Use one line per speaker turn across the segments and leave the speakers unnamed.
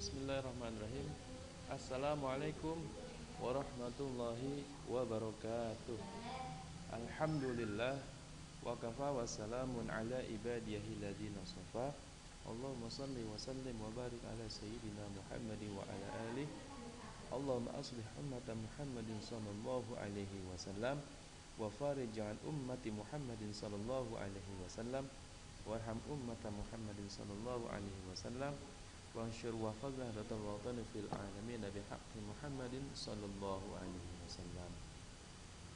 Bismillahirrahmanirrahim. Assalamualaikum warahmatullahi wabarakatuh. Alhamdulillah wa kafa wa salamun ala ibadiyahi ladina safa. Allahumma salli wa sallim wa barik ala sayyidina Muhammadin wa ala alihi. Allahumma aslih ummata Muhammadin sallallahu alaihi wasallam wa farij an ummati Muhammadin sallallahu alaihi wasallam warham ummata Muhammadin sallallahu alaihi wasallam wa ansyur wa fadhalatal watani fil alamin bihaqqi Muhammadin sallallahu alaihi wasallam.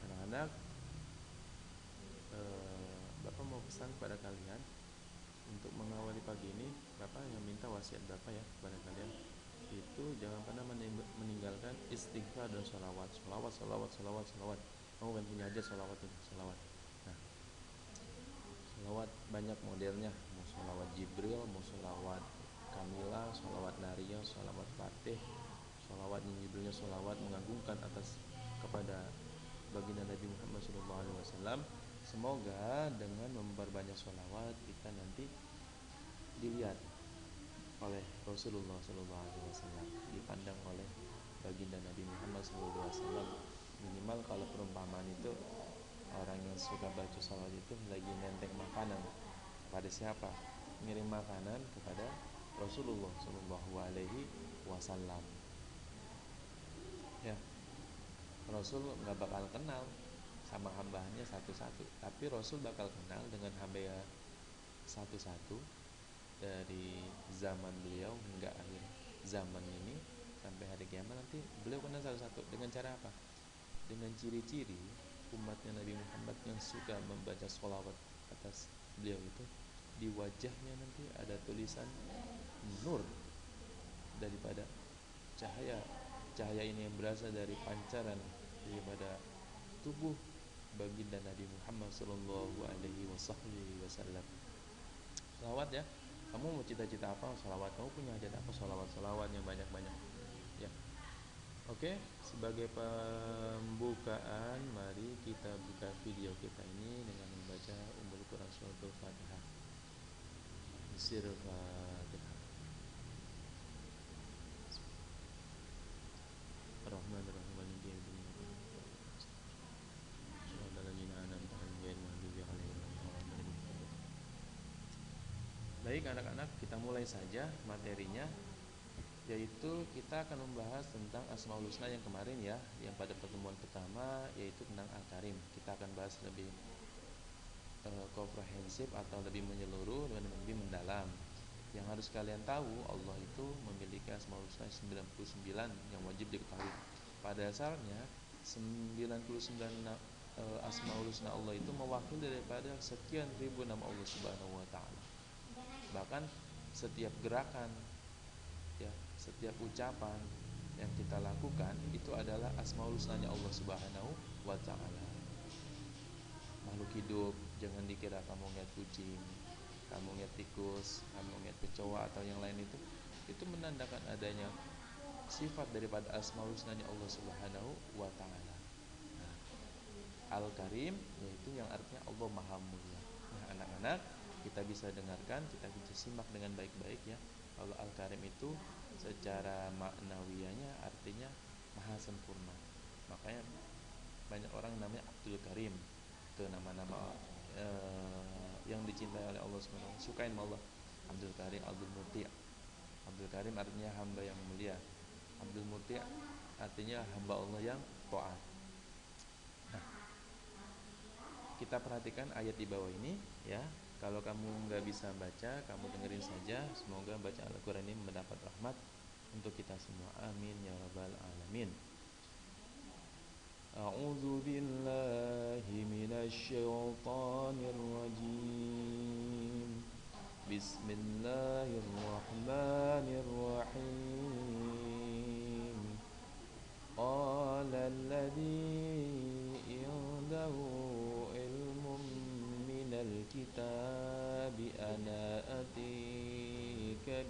Anak-anak, Bapak mau pesan kepada kalian untuk mengawali pagi ini. Bapak yang minta wasiat Bapak ya kepada kalian, itu jangan pernah meninggalkan istighfar dan sholawat. Kamu kan punya aja sholawat itu, sholawat. Nah, sholawat banyak modelnya, mau sholawat Jibril, mau sholawat Kamila, sholawat Naria, sholawat Fatih, sholawat yang judulnya sholawat mengagungkan atas kepada baginda Nabi Muhammad SAW. Semoga dengan memperbanyak sholawat kita nanti dilihat oleh Rasulullah SAW, dipandang oleh baginda Nabi Muhammad SAW. Minimal kalau perumpamaan itu, orang yang suka baca sholawat itu lagi nenteng makanan pada siapa? Ngirim makanan kepada Rasulullah Shallallahu Alaihi Wasallam. Ya, Rasul nggak bakal kenal sama hambanya satu-satu, tapi Rasul bakal kenal dengan hamba satu-satu dari zaman beliau hingga akhir zaman ini sampai hari kiamat nanti. Beliau kenal satu-satu. Dengan cara apa? Dengan ciri-ciri umatnya Nabi Muhammad yang suka membaca sholawat atas beliau itu, di wajahnya nanti ada tulisan nur daripada cahaya ini yang berasal dari pancaran daripada tubuh baginda Nabi Muhammad sallallahu alaihi wasallam. Sholawat ya. Kamu mau cita-cita apa? Sholawat. Kamu punya hajat apa? Sholawat yang banyak-banyak. Ya. Oke, sebagai pembukaan, mari kita buka video kita ini dengan membaca Ummul Quran Suratul Fatihah. Bismillahirrahmanirrahim. Ar-Rahmanir-Rahim. Maliki yaumiddin. Shiratal ladzina an'amta 'alaihim ghairil maghdubi 'alaihim waladdallin. Baik anak-anak, kita mulai saja materinya, yaitu kita akan membahas tentang Asmaul Husna yang kemarin ya, yang pada pertemuan pertama, yaitu tentang Al-Karim. Kita akan bahas lebih komprehensif atau lebih menyeluruh dan lebih mendalam. Yang harus kalian tahu, Allah itu memiliki Asmaul Husna 99 yang wajib diketahui. Pada dasarnya 99 Asmaul Husna Allah itu mewakili daripada sekian ribu nama Allah Subhanahu wa taala. Bahkan setiap gerakan ya, setiap ucapan yang kita lakukan itu adalah Asmaul Husnanya Allah Subhanahu wa taala. Makhluk hidup, jangan dikira kamu ngeliat kucing, kamu ngeliat tikus, kamu ngeliat kecoa atau yang lain itu menandakan adanya sifat daripada Asmaul Husnanya Allah Subhanahu wa taala. Nah, Al-Karim yaitu yang artinya Allah Maha Mulia. Nah, anak-anak, kita bisa dengarkan, kita bisa simak dengan baik-baik ya. Kalau Al-Karim itu secara maknawiyahnya artinya maha sempurna. Makanya banyak orang namanya Abdul Karim. Itu nama-nama yang dicintai oleh Allah SWT, sukain Allah. Abdul Karim, Abdul Muti'. Abdul Karim artinya hamba yang mulia. Abdul Muti' artinya hamba Allah yang taat. Nah, kita perhatikan ayat di bawah ini ya. Kalau kamu nggak bisa baca, kamu dengerin saja. Semoga baca Al-Quran ini mendapat rahmat untuk kita semua. Amin ya rabbal alamin. A'udzu billahi minasy syaithanir rajim. Bismillahirrahmanirrahim. Qala alladzi indahu ilmun minal kitabi ana atika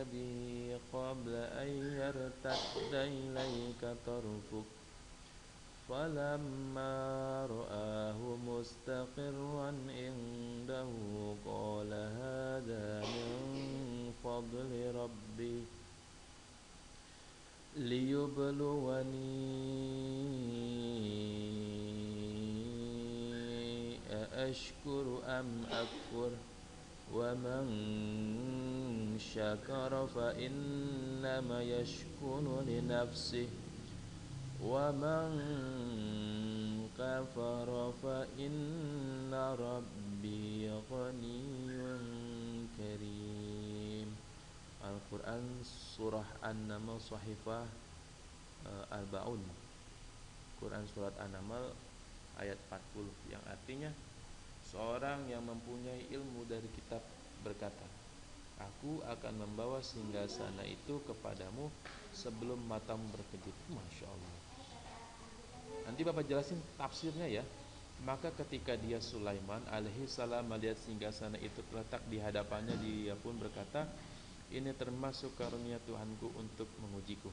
bihi qabla an yartadda ilayka tarfuk falamma ra'ahu mustaqirran جنوده قال هذا من فضل ربي ليبلوني أأشكر أم أكفر ومن شكر فإنما يشكر لنفسه ومن كفر فإن ربي غني كريم. Al-Quran surah An-Naml Sahifah Al-Ba'un. Quran surat An-Naml ayat 40 yang artinya seorang yang mempunyai ilmu dari kitab berkata, aku akan membawa singgasana itu kepadamu sebelum matamu berkedip. Masya Allah. Nanti Bapak jelasin tafsirnya ya. Maka ketika dia Sulaiman alaihi salam melihat singgasana itu terletak di hadapannya, dia pun berkata, ini termasuk karunia Tuhanku untuk mengujiku.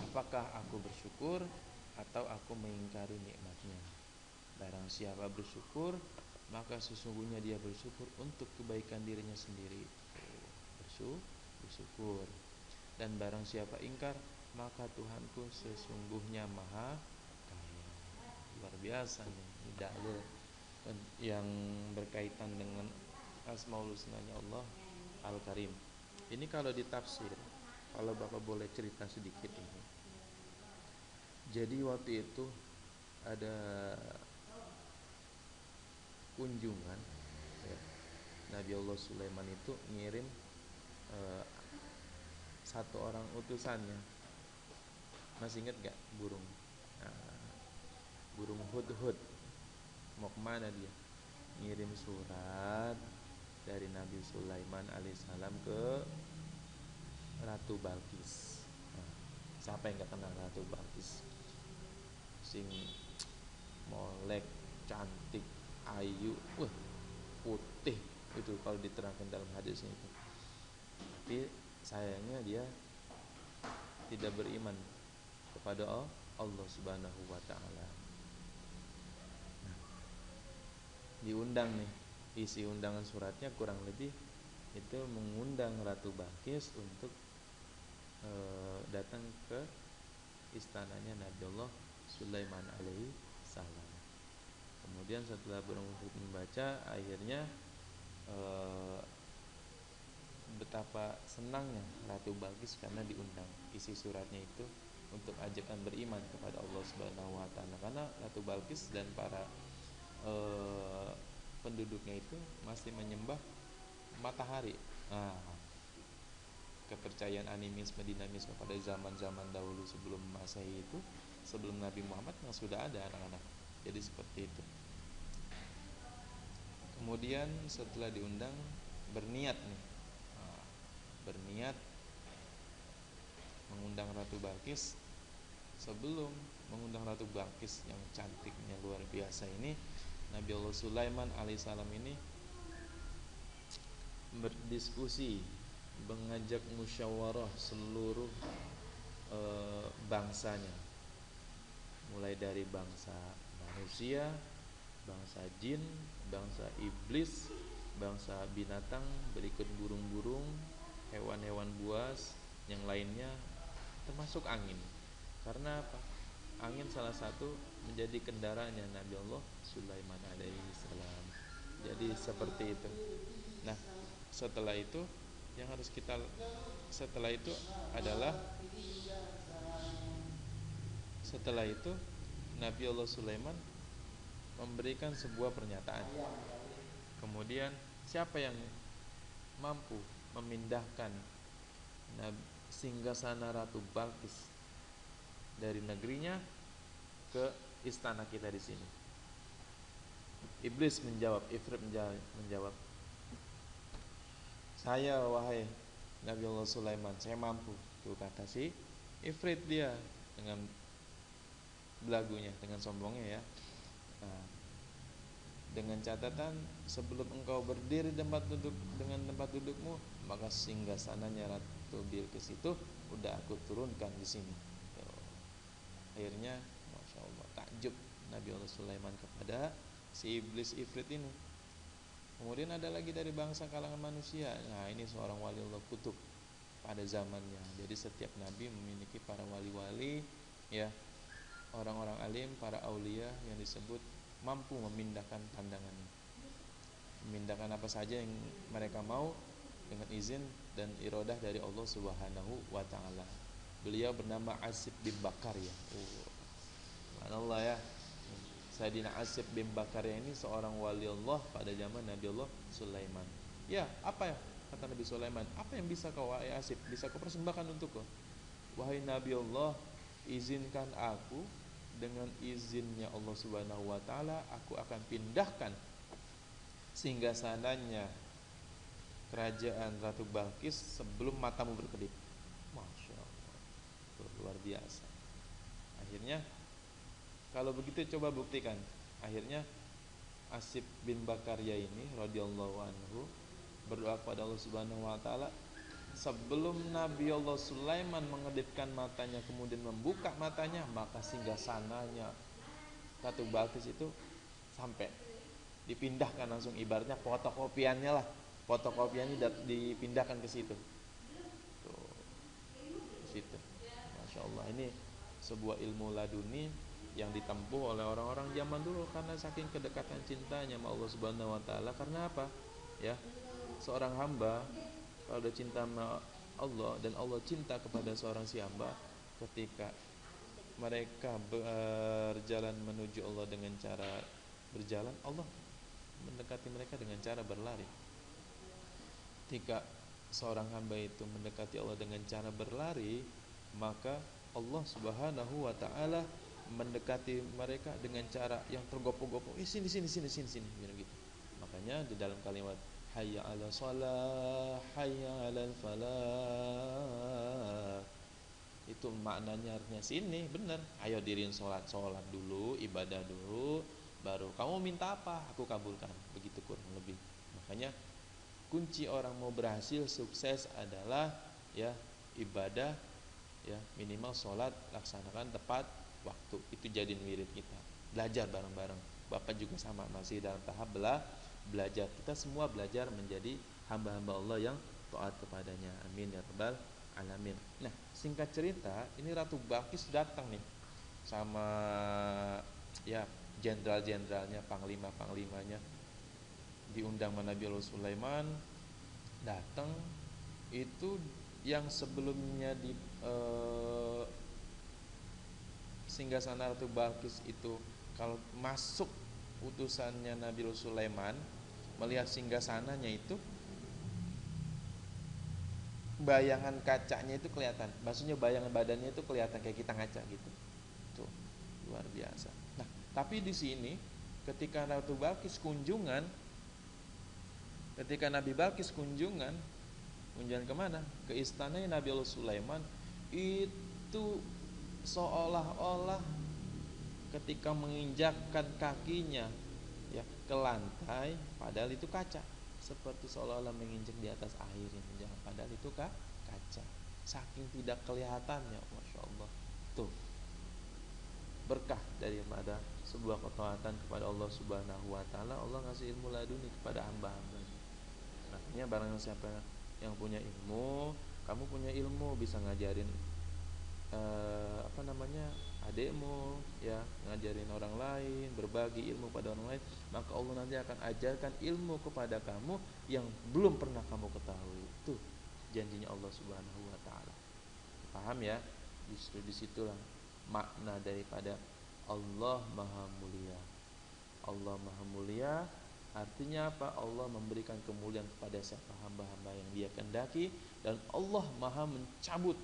Apakah aku bersyukur atau aku mengingkari nikmatnya? Barang siapa bersyukur, maka sesungguhnya dia bersyukur untuk kebaikan dirinya sendiri. Bersyukur. Dan barang siapa ingkar, maka Tuhanku sesungguhnya maha kaya. Luar biasa nih dalil yang berkaitan dengan Asmaul Husnanya Allah Al-Karim. Ini kalau ditafsir, kalau Bapak boleh cerita sedikit ini. Jadi waktu itu ada kunjungan ya, Nabi Allah Sulaiman itu ngirim satu orang utusannya. Masih ingat gak burung? Burung hudhud. Mau kemana dia? Ngirim surat dari Nabi Sulaiman alaihissalam ke Ratu Balqis. Siapa yang gak kenal Ratu Balqis? Sing molek, cantik, ayu, putih itu kalau diterangkan dalam hadisnya itu. Tapi sayangnya dia tidak beriman kepada Allah Subhanahu wa taala. Diundang nih, isi undangan suratnya kurang lebih itu mengundang Ratu Balqis untuk datang ke istananya Nabi Allah Sulaiman alaihi salam. Kemudian setelah berumur membaca, akhirnya betapa senangnya Ratu Balqis karena diundang. Isi suratnya itu untuk ajakan beriman kepada Allah Subhanahu wa taala. Karena Ratu Balqis dan para penduduknya itu masih menyembah matahari. Kepercayaan animisme, dinamisme pada zaman-zaman dahulu sebelum Masehi itu, sebelum Nabi Muhammad yang sudah ada anak-anak. Jadi seperti itu. Kemudian setelah diundang berniat mengundang Ratu Balqis. Sebelum mengundang Ratu Balqis yang cantiknya luar biasa ini, Nabi Allah Sulaiman alaihissalam ini berdiskusi, mengajak musyawarah seluruh bangsanya, mulai dari bangsa manusia, bangsa jin, bangsa iblis, bangsa binatang, berikut burung-burung, hewan-hewan buas, yang lainnya, termasuk angin. Karena apa? Angin salah satu menjadi kendaraannya Nabi Allah Sulaiman alaihi salam. Jadi seperti itu. Nah, setelah itu Nabi Allah Sulaiman memberikan sebuah pernyataan. Kemudian siapa yang mampu memindahkan singgasana Ratu Balqis dari negerinya ke istana kita di sini? Iblis menjawab, Ifrit menjawab, saya wahai Nabi Allah Sulaiman, saya mampu. Tuh kata si Ifrit, dia dengan belagunya, dengan sombongnya ya. Dengan catatan sebelum engkau berdiri dengan tempat dudukmu, maka singgasananya Ratu Bilqis itu udah aku turunkan di sini. Akhirnya, masya Allah, takjub Nabi Allah Sulaiman kepada si iblis Ifrit ini. Kemudian ada lagi dari bangsa kalangan manusia. Nah, ini seorang wali Allah kutub pada zamannya. Jadi setiap nabi memiliki para wali-wali, ya, orang-orang alim, para aulia yang disebut mampu memindahkan pandangannya. Memindahkan apa saja yang mereka mau dengan izin dan iradah dari Allah Subhanahu wa taala. Beliau bernama Asib bin Bakar ya. Subhanallah ya. Sayyidina Asib bin Bakar ini seorang wali Allah pada zaman Nabi Allah Sulaiman. Ya, apa ya kata Nabi Sulaiman? Apa yang bisa kau wahai Asib, bisa kau persembahkan untukku? Wahai Nabi Allah, izinkan aku, dengan izinnya Allah Subhanahu wa taala aku akan pindahkan sehingga sananya kerajaan Ratu Balkis sebelum matamu berkedip. Masya Allah, luar biasa. Akhirnya kalau begitu coba buktikan. Akhirnya Asib bin Bakarya ini radhiyallahu anhu berdoa kepada Allah Subhanahu wa taala sebelum Nabi Allah Sulaiman mengedipkan matanya kemudian membuka matanya, maka singgasananya Ratu Balkis itu sampai dipindahkan langsung, ibaratnya fotokopiannya lah. Fotokopiannya dipindahkan ke situ. Tuh, ke situ. Masya Allah, ini sebuah ilmu laduni yang ditempuh oleh orang-orang zaman dulu karena saking kedekatan cintanya sama Allah Subhanahu wa taala. Karena apa? Ya, seorang hamba kalau udah cinta sama Allah dan Allah cinta kepada seorang si hamba, ketika mereka berjalan menuju Allah dengan cara berjalan, Allah mendekati mereka dengan cara berlari. Ketika seorang hamba itu mendekati Allah dengan cara berlari, maka Allah Subhanahu wa taala mendekati mereka dengan cara yang tergopoh-gopoh. Sini gitu. Makanya di dalam kalimat hayya 'ala shalah, hayya 'alal falah, itu maknanya artinya sini, benar. Ayo diriin sholat dulu, ibadah dulu, baru kamu minta apa aku kabulkan. Begitu kurang lebih. Makanya kunci orang mau berhasil sukses adalah ya ibadah, ya minimal sholat laksanakan tepat waktu. Itu jadiin wirid kita. Belajar bareng-bareng. Bapak juga sama, masih dalam tahap belajar. Kita semua belajar menjadi hamba-hamba Allah yang taat kepadanya. Amin ya rabbal alamin. Nah, singkat cerita, ini Ratu Balkis datang nih sama ya jenderal-jenderalnya, panglima-panglimanya, diundang sama Nabi Allah Sulaiman. Datang itu yang sebelumnya di singgasana Ratu Balkis itu, kalau masuk utusannya Nabi Allah Sulaiman melihat singgasananya itu, bayangan kacanya itu kelihatan, maksudnya bayangan badannya itu kelihatan kayak kita ngaca gitu. Tuh, luar biasa. Nah, tapi di sini ketika Ratu Balkis kunjungan, ketika Nabi Balkis kunjungan kemana? Ke istananya Nabi Allah Sulaiman, itu seolah-olah ketika menginjakkan kakinya ya ke lantai, padahal itu kaca, seperti seolah-olah menginjak di atas air ini, padahal itu kaca. Saking tidak kelihatannya, masya Allah. Tuh, berkah daripada sebuah ketaatan kepada Allah Subhanahu wa taala. Allah ngasih ilmu laduni kepada hamba-hambanya. Makanya barang siapa yang punya ilmu, kamu punya ilmu bisa ngajarin adekmu, ya, ngajarin orang lain, berbagi ilmu pada orang lain, maka Allah nanti akan ajarkan ilmu kepada kamu yang belum pernah kamu ketahui. Itu janjinya Allah Subhanahu wa taala. Paham ya? Justru disitulah makna daripada Allah Maha Mulia. Allah Maha Mulia artinya apa? Allah memberikan kemuliaan kepada siapa hamba-hamba yang Dia kehendaki, dan Allah Maha mencabut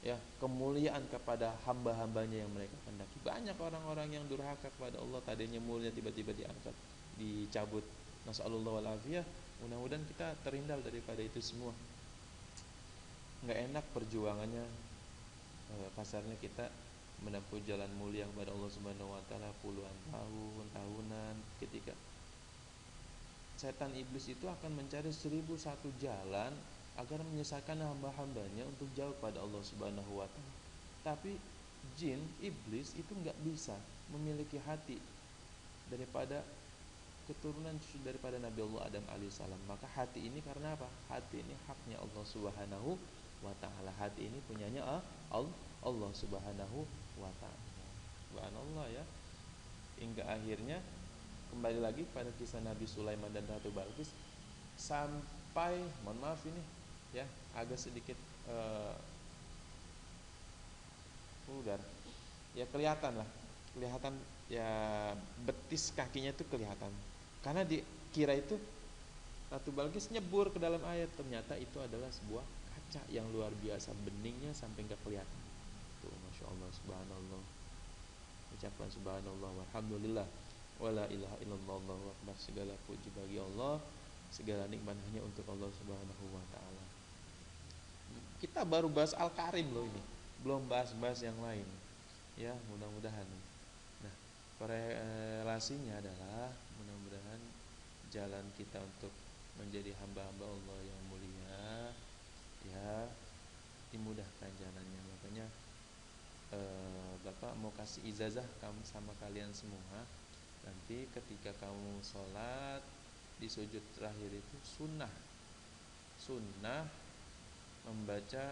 ya kemuliaan kepada hamba-hambanya yang mereka kehendaki. Banyak orang-orang yang durhaka kepada Allah, tadinya mulia tiba-tiba diangkat, dicabut. Nasallallahu wal afiyah. Mudah-mudahan kita terhindar daripada itu semua. Enggak enak perjuangannya, kasarnya kita menempuh jalan mulia kepada Allah Subhanahu wa taala puluhan tahunan, ketika setan iblis itu akan mencari 1001 jalan agar menyesatkan hamba-hambanya untuk jauh pada Allah Subhanahu wa taala. Tapi jin iblis itu enggak bisa memiliki hati daripada keturunan cucu daripada Nabi Allah Adam alaihissalam. Maka hati ini karena apa? Hati ini haknya Allah Subhanahu wa taala. Hati ini punyanya Allah Subhanahu wa taala. Subhanallah ya. Hingga akhirnya kembali lagi pada kisah Nabi Sulaiman dan Ratu Balqis, sampai mohon maaf ini ya agak sedikit vulgar. Ya kelihatan ya betis kakinya itu kelihatan. Karena dikira itu Ratu Balqis nyebur ke dalam air, ternyata itu adalah sebuah kaca yang luar biasa, beningnya sampai nggak kelihatan. Tuh, masya Allah, subhanallah. Ucapkan subhanallah, walhamdulillah, wala ilaha illallah, Allahu akbar. Segala puji bagi Allah, segala nikmat hanya untuk Allah Subhanahu wa taala. Kita baru bahas Al-Karim loh ini, belum bahas-bahas yang lain. Ya, mudah-mudahan. Nah, korelasinya adalah mudah-mudahan jalan kita untuk menjadi hamba-hamba Allah yang mulia ya dimudahkan jalannya. Makanya Bapak mau kasih ijazah kamu sama kalian semua. Nanti ketika kamu sholat di sujud terakhir itu sunnah membaca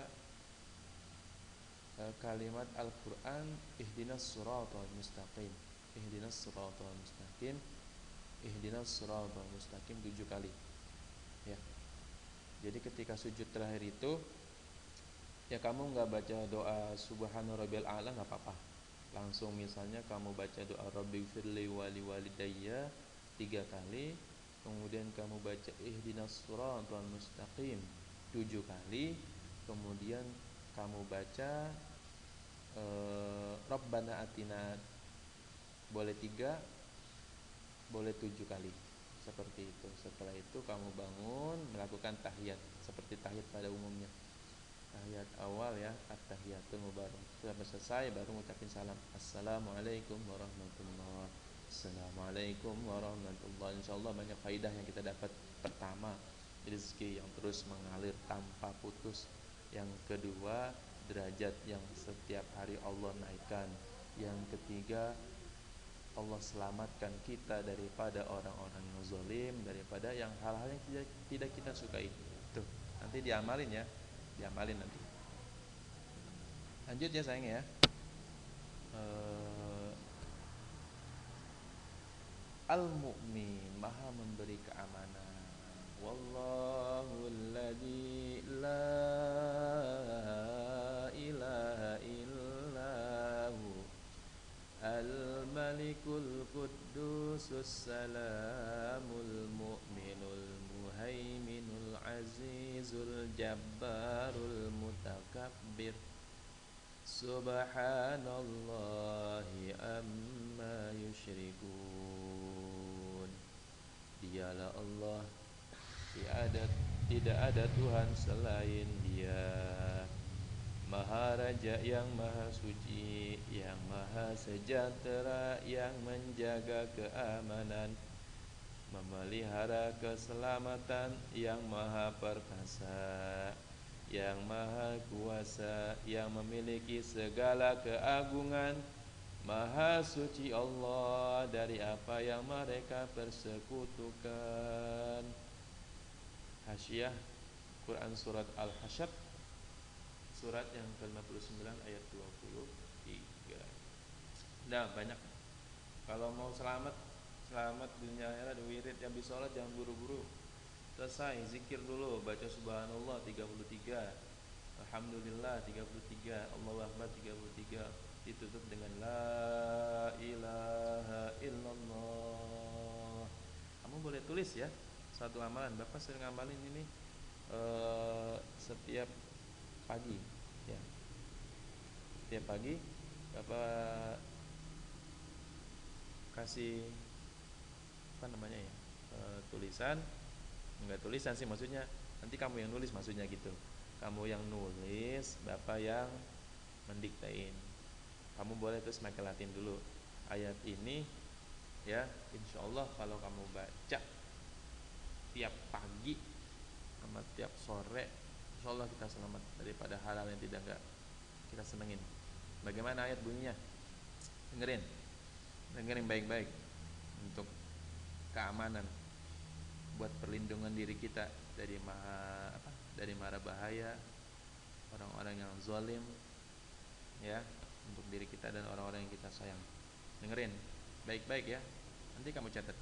kalimat Al-Quran, ihdinas siratal mustaqim, ihdinas siratal mustaqim, ihdinas siratal mustaqim 7 kali ya. Jadi ketika sujud terakhir itu ya kamu nggak baca doa subhana rabbiyal a'la nggak apa-apa, langsung misalnya kamu baca doa rabbighfirli wali walidayya 3 kali, kemudian kamu baca ihdinas siratal mustaqim 7 kali, kemudian kamu baca Rabbana atina boleh 3, boleh 7 kali, seperti itu. Setelah itu kamu bangun melakukan tahiyat seperti tahiyat pada umumnya, tahiyat awal ya, at-tahiyatul mubarak. Sudah selesai baru mengucapkan salam, assalamualaikum warahmatullahi, assalamualaikum warahmatullahi. Insyaallah banyak faidah yang kita dapat. Pertama, rezeki yang terus mengalir tanpa putus. Yang kedua, derajat yang setiap hari Allah naikkan. Yang ketiga, Allah selamatkan kita daripada orang-orang yang zalim, daripada yang hal-hal yang tidak kita sukai. Tuh, nanti diamalin ya, diamalin nanti. Lanjut ya sayang ya. Al-Mu'min, maha memberi keamanan. Wallahu alladzi la ilaha illahu al-malikul quddusus salamul mu'minul muhaiminul azizul jabbarul mutakabbir, subhanallahi amma yusyrikun. Dialah Allah, tidak ada Tuhan selain Dia, Maha Raja yang Maha Suci, yang Maha Sejahtera, yang menjaga keamanan, memelihara keselamatan, yang Maha Perkasa, yang Maha Kuasa, yang memiliki segala keagungan. Maha suci Allah dari apa yang mereka persekutukan. Hasyiah Quran surat Al-Hasyr, surat yang ke-59 ayat 23. Nah, banyak. Kalau mau selamat dunia akhirat, wirid yang bisa sholat jangan buru-buru. Selesai zikir dulu, baca subhanallah 33, alhamdulillah 33, Allahu akbar 33, ditutup dengan la ilaha illallah. Kamu boleh tulis ya, satu amalan. Bapak sering ngamalin ini setiap pagi ya. Setiap pagi Bapak kasih apa namanya ya, tulisan. Enggak tulisan sih, maksudnya nanti kamu yang nulis, maksudnya gitu. Kamu yang nulis, Bapak yang mendiktein. Kamu boleh terus pakai Latin dulu ayat ini ya. Insya Allah kalau kamu baca tiap pagi sama tiap sore, insya Allah kita selamat daripada hal-hal yang tidak kita senengin. Bagaimana ayat bunyinya? Dengerin baik-baik. Untuk keamanan, buat perlindungan diri kita dari dari mara bahaya orang-orang yang zalim, ya, untuk diri kita dan orang-orang yang kita sayang. Dengerin baik-baik ya. Nanti kamu catat.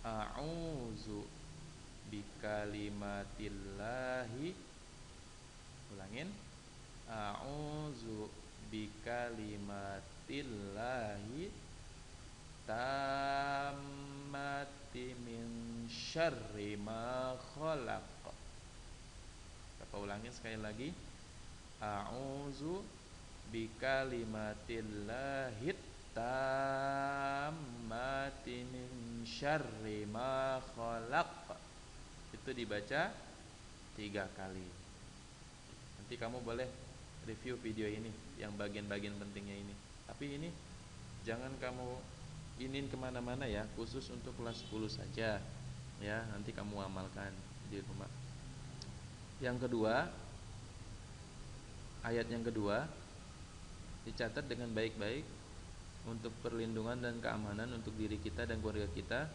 A'udzu bikalimatillahi. Ulangin. A'udzu bikalimatillahi tammati min syarri ma khalaq. Bapak ulangin sekali lagi. A'udzu bikalimatillahi tammati min syarri ma khalaq. Itu dibaca 3 kali. Nanti kamu boleh review video ini yang bagian-bagian pentingnya ini. Tapi ini jangan kamu inin kemana-mana ya, khusus untuk kelas 10 saja ya. Nanti kamu amalkan di rumah. Yang kedua, ayat yang kedua dicatat dengan baik-baik untuk perlindungan dan keamanan untuk diri kita dan keluarga kita.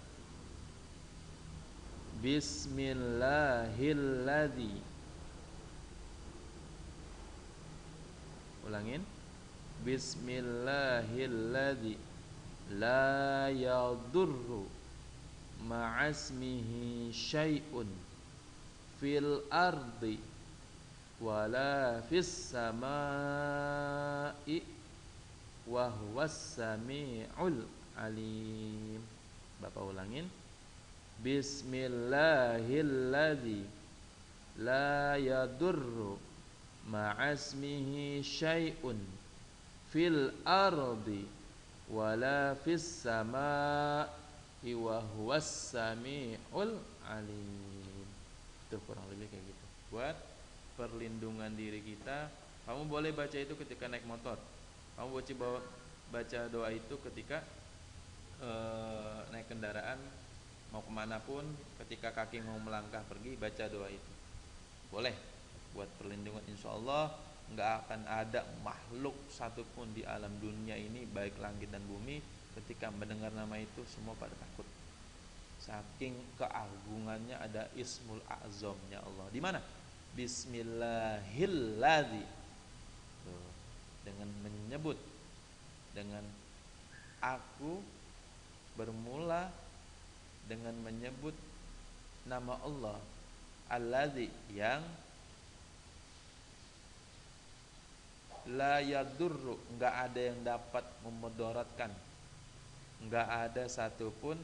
Bismillahilladzi. Ulangin. Bismillahilladzi la yadurru ma'asmihi syai'un fil ardi wala fis samai wa huwas samiul alim. Bapak ulangin. Bismillahilladzi la yadurru ma'asmihi syai'un fil ardi wala fis samai wa huwas samiul alim. Itu kurang lebih kayak gitu. Buat perlindungan diri kita. Kamu boleh baca itu ketika naik motor. Kamu baca doa itu ketika naik kendaraan, mau kemanapun, ketika kaki mau melangkah pergi, baca doa itu. Boleh buat perlindungan. Insya Allah nggak akan ada makhluk satupun di alam dunia ini, baik langit dan bumi, ketika mendengar nama itu semua pada takut. Saking keagungannya, ada Ismul A'zamnya Allah. Di mana? Bismillahilladzi. Dengan menyebut, dengan aku bermula dengan menyebut nama Allah, alladzi, yang la yadurru, enggak ada yang dapat memudaratkan, enggak ada satupun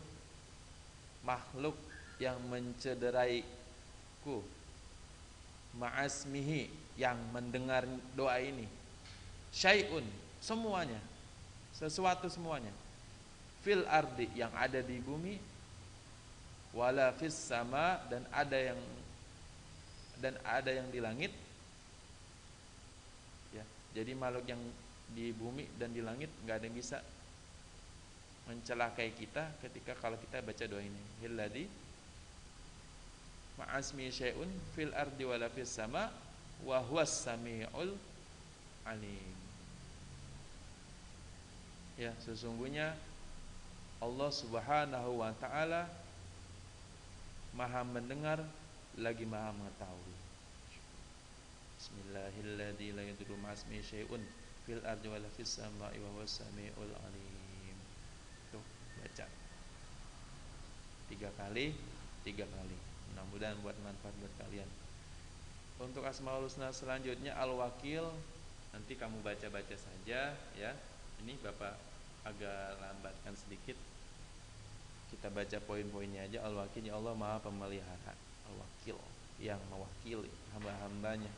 makhluk yang mencederaiku, ma'asmihi, yang mendengar doa ini, syai'un, semuanya, sesuatu semuanya, fil ardi, yang ada di bumi, wala fis sama, dan ada yang di langit ya. Jadi makhluk yang di bumi dan di langit enggak ada yang bisa mencelakai kita ketika kalau kita baca doa ini. Hilladzi ma'asmi syai'un fil ardi wala fis sama wa huwas samiul alim. Ya, sesungguhnya Allah Subhanahu wa taala Maha mendengar lagi Maha mengetahui. Bismillahilladzi la yadurru ma'asmihi syai'un fil ardi wala fis samai wa huwas samiul alim. Tuh, baca 3 kali. Mudah-mudahan buat manfaat buat kalian. Untuk Asmaul Husna selanjutnya Al-Wakil, nanti kamu baca-baca saja ya. Ini Bapak agak lambatkan sedikit. Kita baca poin-poinnya aja. Al-Wakil, ya Allah Maha Pemelihara. Al-Wakil, yang mewakili hamba-hambanya.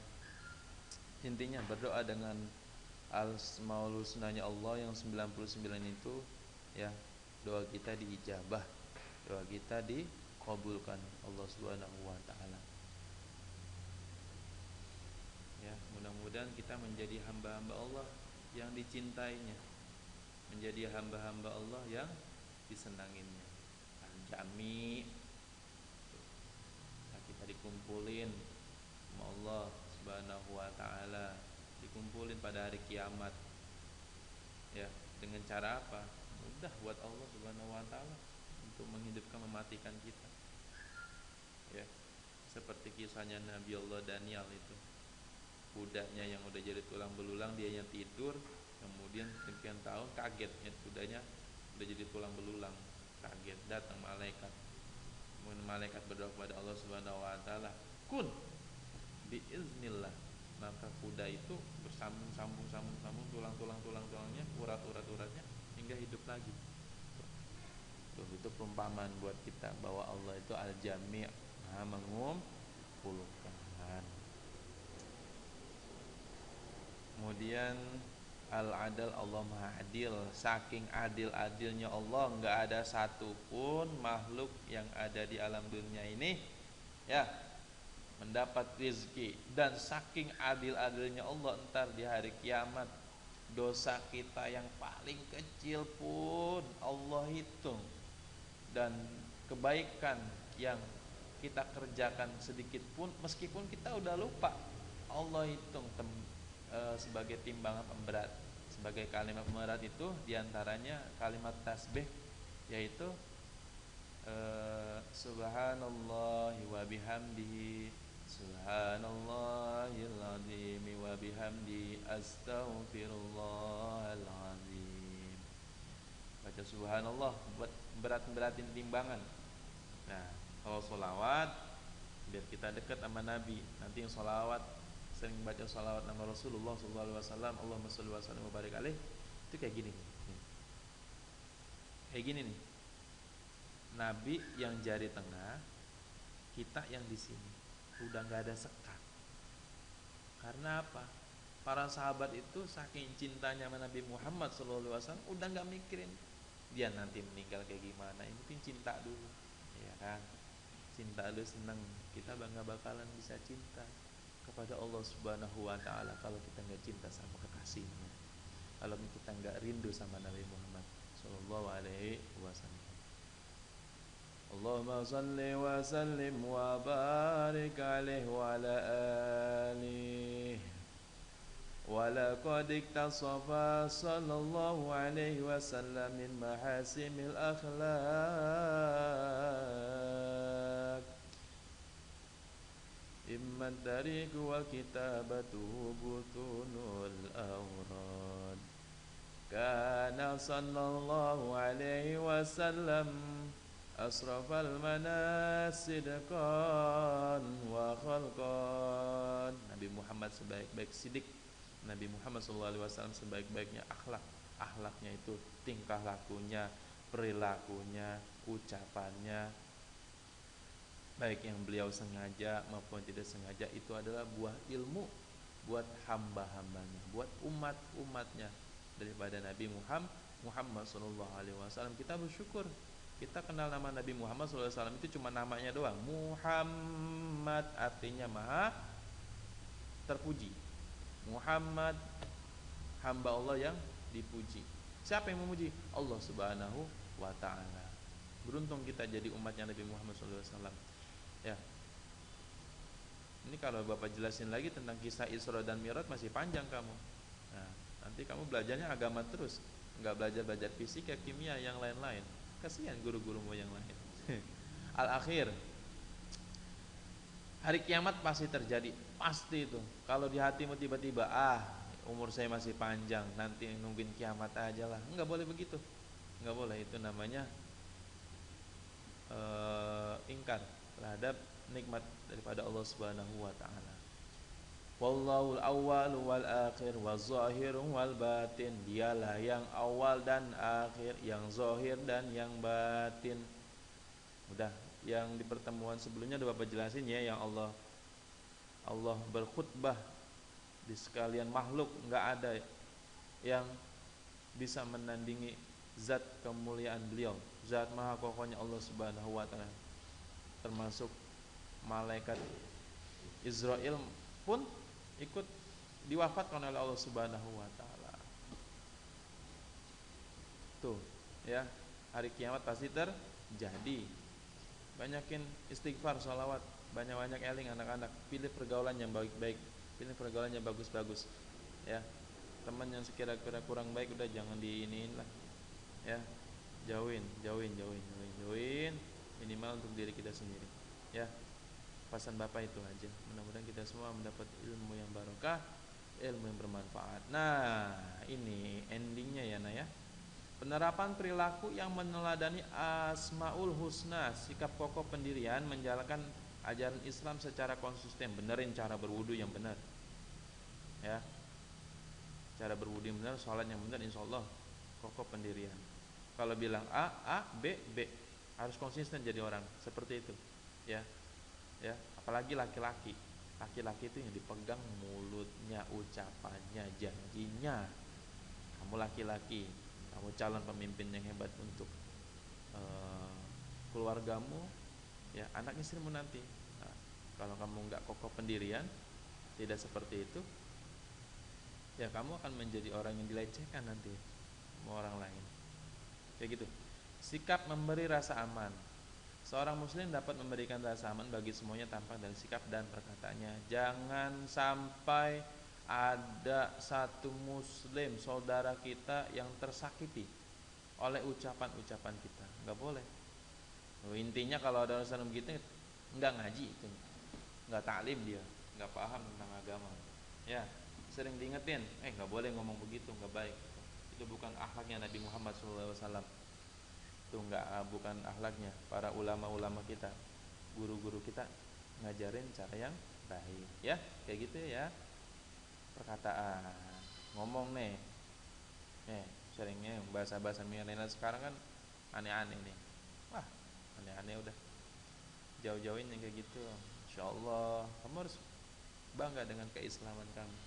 Intinya berdoa dengan Asmaul Husnanya Allah yang 99 itu ya, doa kita diijabah, doa kita dikabulkan Allah Subhanahu wa taala. Ya, mudah-mudahan kita menjadi hamba-hamba Allah yang dicintainya, menjadi hamba-hamba Allah yang disenanginya. Al-Jami, nah, kita dikumpulin sama Allah Subhanahu wa taala, dikumpulin pada hari kiamat. Ya, dengan cara apa? Mudah buat Allah Subhanahu wa taala untuk mematikan kita. Ya, seperti kisahnya Nabi Allah Daniel itu, kudanya yang udah jadi tulang belulang dia yang tidur, kemudian sekian tahun kaget ya, kudanya udah jadi tulang belulang, kaget, datang malaikat, kemudian malaikat berdoa kepada Allah Subhanahu Wa Taala, kun biiznillah, maka kuda itu bersambung tulangnya, uratnya hingga hidup lagi. Tuh, itu perumpamaan buat kita bahwa Allah itu al-jami', Maha mengumpulkan. Kemudian al-adal, Allah Maha adil. Saking adil-adilnya Allah, nggak ada satupun makhluk yang ada di alam dunia ini ya mendapat rezeki. Dan saking adil-adilnya Allah, entar di hari kiamat dosa kita yang paling kecil pun Allah hitung, dan kebaikan yang kita kerjakan sedikit pun, meskipun kita udah lupa, Allah hitung sebagai timbangan pemberat. Sebagai kalimat pemberat itu diantaranya kalimat tasbih, yaitu subhanallah wa bihamdihi, subhanallahil azim wa bihamdi, astaghfirullahalazim. Baca subhanallah buat berat-beratin timbangan. Nah, kalau sholawat biar kita dekat sama Nabi. Nanti yang sholawat sering baca sholawat nama Rasulullah SAW, Allahumma sholli wa sallim wa barik alaih, itu kayak gini nih. Kayak gini nih. Nabi yang jari tengah, kita yang di sini. Udah nggak ada sekat. Karena apa? Para sahabat itu saking cintanya sama Nabi Muhammad SAW, udah nggak mikirin dia nanti meninggal kayak gimana. Yang penting cinta dulu, ya kan? Cinta dulu, seneng. Kita nggak bakalan bisa cinta kepada Allah Subhanahu Wa Taala kalau kita nggak cinta sama kekasihnya. Kalau kita nggak rindu sama Nabi Muhammad Sallallahu Alaihi Wasallam. Allahumma salli wa sallim wa barik alaihi wa ala alihi. Walaqad iktasafa sallallahu alaihi wasallam min mahasimil akhlaq, imman tariq wa kitabatuhu butunul awrad. Kana sallallahu alaihi wasallam asrafal manasidqan wa khalqan. Nabi Muhammad sebaik-baik sidik, Nabi Muhammad SAW sebaik-baiknya akhlak. Akhlaknya itu tingkah lakunya, perilakunya, ucapannya, baik yang beliau sengaja maupun tidak sengaja, itu adalah buah ilmu buat hamba-hambanya, buat umat-umatnya daripada Nabi Muhammad SAW. Kita bersyukur kita kenal nama Nabi Muhammad SAW itu cuma namanya doang. Muhammad artinya maha terpuji. Muhammad hamba Allah yang dipuji. Siapa yang memuji? Allah Subhanahu Wa Ta'ala. Beruntung kita jadi umatnya Nabi Muhammad SAW. Ya. Ini kalau Bapak jelasin lagi tentang kisah Isra dan Mi'raj masih panjang kamu. Nah, nanti kamu belajarnya agama terus, nggak belajar fisika, kimia, yang lain-lain. Kasihan guru-gurumu yang lain. Al-akhir, hari kiamat pasti terjadi, pasti itu. Kalau di hatimu tiba-tiba, umur saya masih panjang, nanti nungguin kiamat aja lah, nggak boleh begitu, nggak boleh. Itu namanya ingkar terhadap nikmat daripada Allah Subhanahu Wa Ta'ala. Wallahul awwal wal akhir waz zahir wal batin. Dialah yang awal dan akhir, yang zahir dan yang batin. Udah, yang di pertemuan sebelumnya udah Bapak jelasin ya, yang Allah berkhutbah di sekalian makhluk, enggak ada yang bisa menandingi zat kemuliaan beliau, zat maha kokohnya Allah Subhanahu Wa Ta'ala. Termasuk malaikat Israel pun ikut diwafatkan oleh Allah Subhanahu Wa Ta'ala. Tuh ya, hari kiamat pasti terjadi. Banyakin istighfar, sholawat, banyak-banyak eling anak-anak. Pilih pergaulan yang baik-baik, pilih pergaulan yang bagus-bagus. Ya, teman yang sekira-kira kurang baik udah jangan diiniin lah. Ya, jauhin. Minimal sendiri. Ya, pesan Bapak itu aja. Mudah-mudahan kita semua mendapat ilmu yang barokah, ilmu yang bermanfaat. Nah, ini endingnya ya, Nah ya. Penerapan perilaku yang meneladani Asmaul Husna, sikap kokoh pendirian menjalankan ajaran Islam secara konsisten, benerin cara berwudu yang benar. Ya. Cara berwudu yang benar, sholat yang benar, insyaallah kokoh pendirian. Kalau bilang A, B, B. Harus konsisten jadi orang seperti itu. Ya. Ya, apalagi laki-laki. Laki-laki itu yang dipegang mulutnya, ucapannya, janjinya. Kamu laki-laki, kamu calon pemimpin yang hebat untuk keluargamu, ya, anak istrimu nanti. Nah, kalau kamu nggak kokoh pendirian, tidak seperti itu, ya kamu akan menjadi orang yang dilecehkan nanti sama orang lain. Kayak gitu. Sikap memberi rasa aman. Seorang muslim dapat memberikan rasa aman bagi semuanya tanpa dari sikap dan perkataannya. Jangan sampai ada satu muslim saudara kita yang tersakiti oleh ucapan-ucapan kita. Enggak boleh. Intinya kalau ada orang begitu enggak ngaji itu. Enggak taklim dia, enggak paham tentang agama. Ya, sering diingetin, enggak boleh ngomong begitu, enggak baik. Itu bukan akhlaknya Nabi Muhammad SAW. Itu bukan akhlaknya para ulama-ulama kita, guru-guru kita ngajarin cara yang baik. Ya, kayak gitu ya. Perkataan, ngomong nih, seringnya bahasa-bahasa milenial sekarang kan aneh-aneh nih. Wah, aneh-aneh udah. Jauh-jauhin yang kayak gitu. Insyaallah kamu harus bangga dengan keislaman kamu.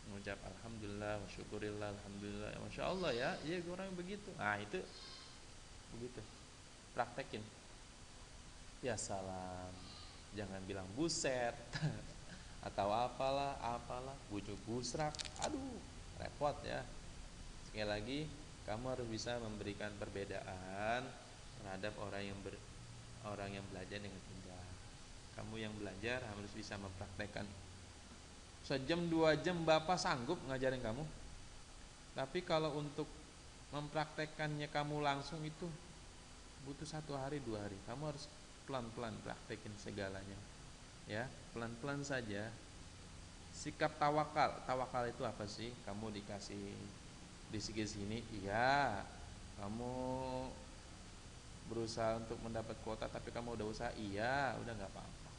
Mengucap alhamdulillah wa syukurillah alhamdulillah. Masyaallah ya, iya orang begitu. Nah, itu begitu. Praktekin. Ya salam. Jangan bilang buset atau apalah, bujuk busrak. Aduh, repot ya. Sekali lagi, kamu harus bisa memberikan perbedaan terhadap orang yang belajar dengan tidak. Kamu yang belajar harus bisa mempraktekkan. Sejam 2 jam Bapak sanggup ngajarin kamu. Tapi kalau untuk mempraktekkannya kamu langsung itu butuh 1 hari 2 hari. Kamu harus pelan-pelan praktekin segalanya. Ya, pelan-pelan saja. Sikap tawakal. Tawakal itu apa sih? Kamu dikasih di sini, iya. Kamu berusaha untuk mendapat kuota tapi kamu udah usaha, iya, udah nggak apa-apa.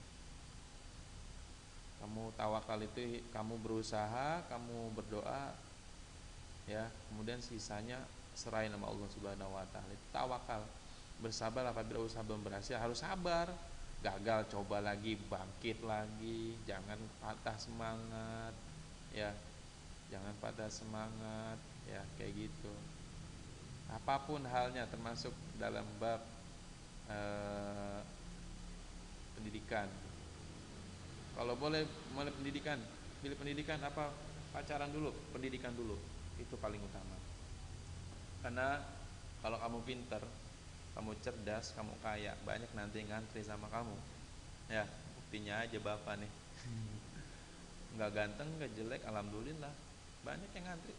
Kamu tawakal itu kamu berusaha, kamu berdoa, ya, kemudian sisanya serahin sama Allah Subhanahu wa taala. Itu tawakal. Bersabar apabila usaha belum berhasil, harus sabar. Gagal coba lagi, bangkit lagi, jangan patah semangat, ya. Jangan patah semangat, ya, kayak gitu. Apapun halnya termasuk dalam bab pendidikan. Kalau boleh mulai pendidikan, pilih pendidikan apa? Pacaran dulu, pendidikan dulu. Itu paling utama. Karena kalau kamu pinter, kamu cerdas, kamu kaya, banyak nanti yang ngantri sama kamu. Ya, buktinya aja Bapak nih. Enggak ganteng, enggak jelek, alhamdulillah. Banyak yang ngantri.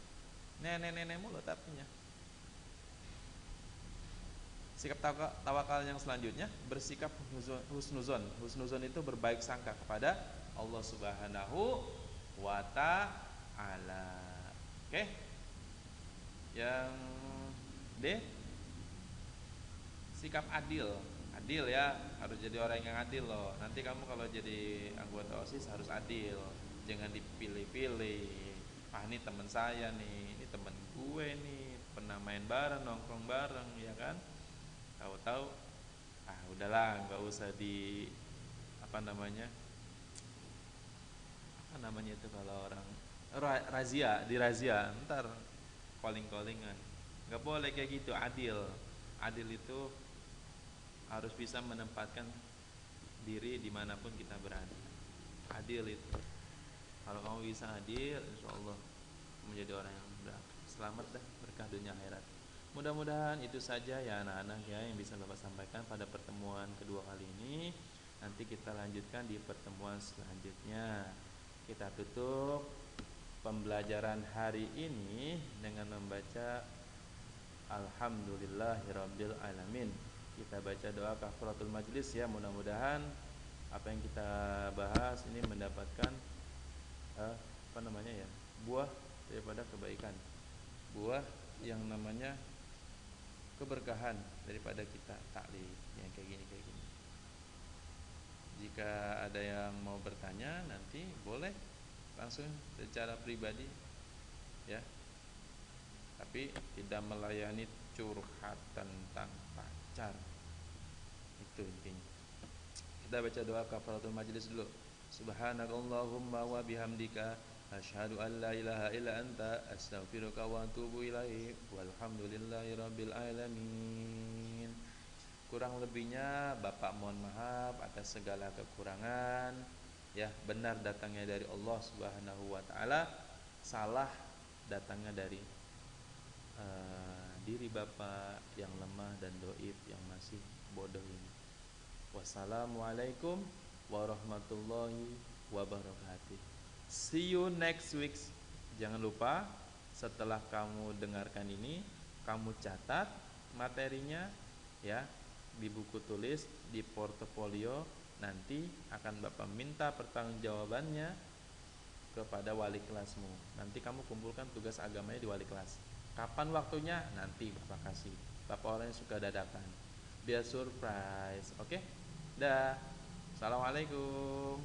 Nenek-nenek mulu tapinya. Sikap tawakal yang selanjutnya, bersikap husnuzon. Husnuzon itu berbaik sangka kepada Allah Subhanahu wa ta'ala. Oke? Yang D, sikap adil. Adil ya, harus jadi orang yang adil loh. Nanti kamu kalau jadi anggota OSIS harus adil. Jangan dipilih-pilih. Ah, ini teman saya nih, ini teman gue nih, pernah main bareng, nongkrong bareng, ya kan? Tahu-tahu, udahlah, nggak usah di apa namanya itu kalau orang razia, ntar callingan, nggak boleh kayak gitu. Adil itu harus bisa menempatkan diri dimanapun kita berada. Adil itu, kalau kamu bisa adil, insya Allah menjadi orang yang selamat dah, berkah dunia akhirat. Mudah-mudahan itu saja ya anak-anak ya yang bisa Bapak sampaikan pada pertemuan kedua kali ini. Nanti kita lanjutkan di pertemuan selanjutnya. Kita tutup pembelajaran hari ini dengan membaca Alhamdulillahirabbil alamin. kita baca doa kafaratul majlis ya. Mudah-mudahan apa yang kita bahas ini mendapatkan buah daripada kebaikan, buah yang namanya keberkahan daripada kita taklim yang kayak gini. Jika ada yang mau bertanya nanti boleh langsung secara pribadi ya, tapi tidak melayani curhat tentang pacar. Itu intinya. Kita baca doa kafaratul majlis dulu. Subhanakallahumma wa bihamdika asyhadu an la ilaha illa anta astaghfiruka wa atubu ilaik. Walhamdulillahirabbil alamin. Kurang lebihnya Bapak mohon maaf atas segala kekurangan ya. Benar datangnya dari Allah Subhanahu wa taala, salah datangnya dari diri Bapak yang lemah dan doib yang masih bodoh ini. Wassalamualaikum warahmatullahi wabarakatuh. See you next week. Jangan lupa setelah kamu dengarkan ini, kamu catat materinya ya di buku tulis, di portofolio. Nanti akan Bapak minta pertanggungjawabannya kepada wali kelasmu. Nanti kamu kumpulkan tugas agamanya di wali kelas. Kapan waktunya? Nanti Bapak kasih. Bapak orang yang suka dadakan, biar surprise. Oke? Dah. Assalamualaikum.